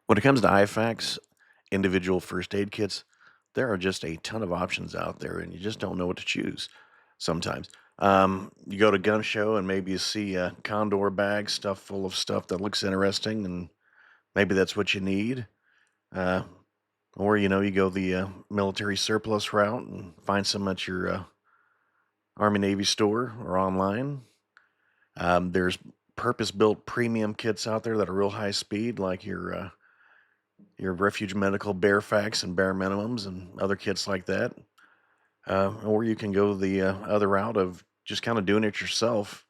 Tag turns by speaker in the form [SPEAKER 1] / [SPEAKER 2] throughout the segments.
[SPEAKER 1] When it comes to IFAKs, individual first aid kits, there are just a ton of options out there, and you just don't know what to choose sometimes. You go to gun show and maybe you see a condor bag stuffed full of stuff that looks interesting, and maybe that's what you need. Uh, or you go the military surplus route and find some at your Army Navy store or online. There's purpose-built premium kits out there that are real high speed, like your Refuge Medical bare facts and bare minimums and other kits like that. Or you can go the other route of just kind of doing it yourself.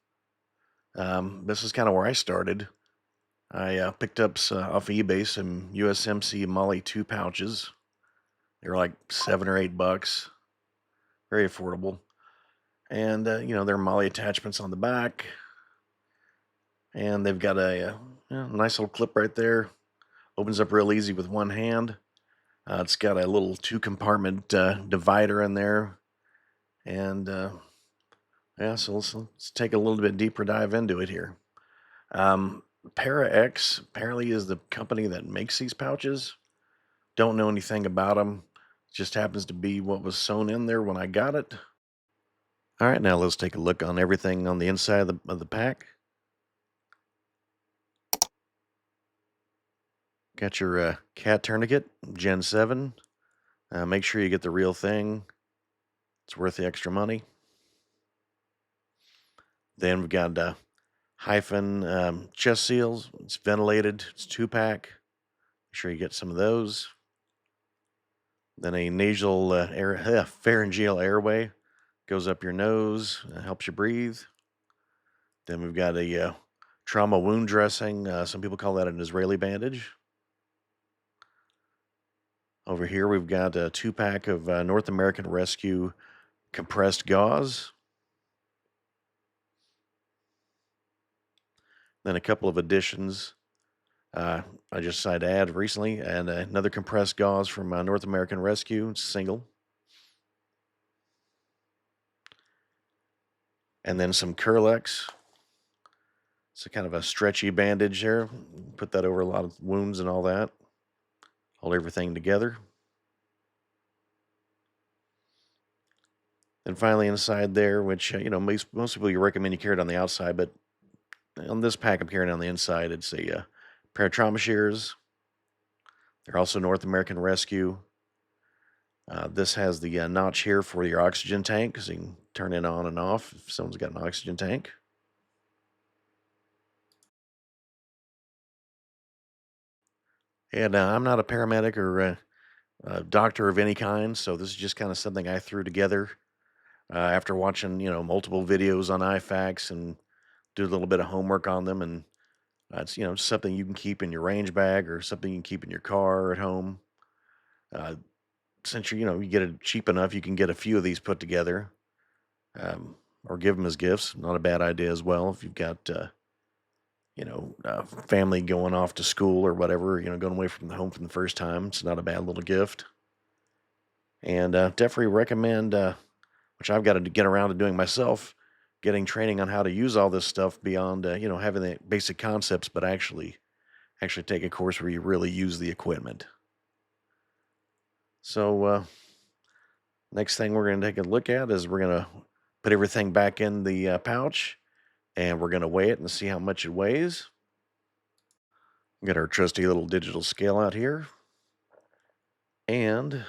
[SPEAKER 1] This is kind of where I started. I picked up off eBay some USMC Molly 2 pouches. They were like $7 or $8, very affordable. And, there are Molly attachments on the back. And they've got a nice little clip right there. Opens up real easy with one hand. It's got a little 2-compartment divider in there. And yeah, so let's take a little bit deeper dive into it here. Para-X apparently is the company that makes these pouches. Don't know anything about them. Just happens to be what was sewn in there when I got it. All right, now let's take a look on everything on the inside of the pack. Got your C-A-T Tourniquet Gen 7. Make sure you get the real thing. It's worth the extra money. Then we've got Hyfin chest seals. It's ventilated. It's 2-pack. Make sure you get some of those. Then a nasal pharyngeal airway. Goes up your nose. Helps you breathe. Then we've got a trauma wound dressing. Some people call that an Israeli bandage. Over here we've got a 2-pack of North American Rescue compressed gauze. Then a couple of additions I just decided to add recently, and another compressed gauze from North American Rescue. It's single. And then some Kerlix. It's a kind of a stretchy bandage there. Put that over a lot of wounds and all that. Hold everything together. And finally inside there, which, most people you recommend you carry it on the outside, but on this pack I'm carrying on the inside, it's a pair of trauma shears. They're also North American Rescue. This has the notch here for your oxygen tank, because you can turn it on and off if someone's got an oxygen tank. And I'm not a paramedic or a doctor of any kind, so this is just kind of something I threw together after watching, multiple videos on IFAKs and do a little bit of homework on them. And it's, something you can keep in your range bag or something you can keep in your car or at home. Since you get it cheap enough, you can get a few of these put together, or give them as gifts. Not a bad idea as well if you've got family going off to school or whatever, going away from the home for the first time. It's not a bad little gift. And definitely recommend, which I've got to get around to doing myself, getting training on how to use all this stuff beyond, having the basic concepts, but actually take a course where you really use the equipment. So next thing we're going to take a look at is we're going to put everything back in the pouch, and we're going to weigh it and see how much it weighs. We got our trusty little digital scale out here. And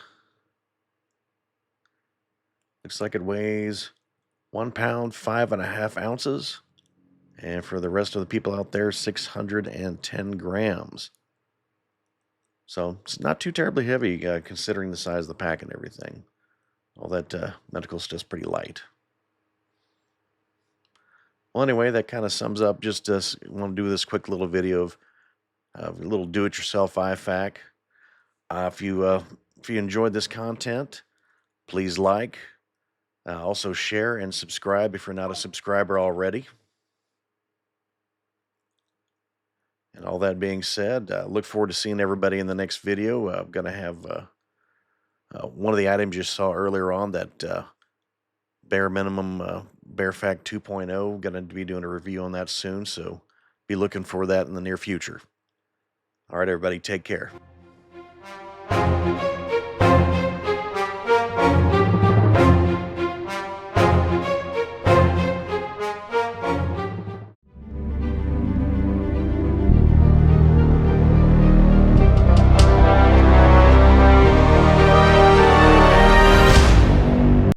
[SPEAKER 1] looks like it weighs 1 pound, 5.5 ounces. And for the rest of the people out there, 610 grams. So it's not too terribly heavy considering the size of the pack and everything. All that medical stuff's pretty light. Well, anyway, that kind of sums up just us. I want to do this quick little video of a little do-it-yourself IFAK. If you enjoyed this content, please like, also share and subscribe if you're not a subscriber already. And all that being said, look forward to seeing everybody in the next video. I'm going to have one of the items you saw earlier on, that bare minimum bare fact 2.0. Going to be doing a review on that soon, so be looking for that in the near future. All right, everybody, take care.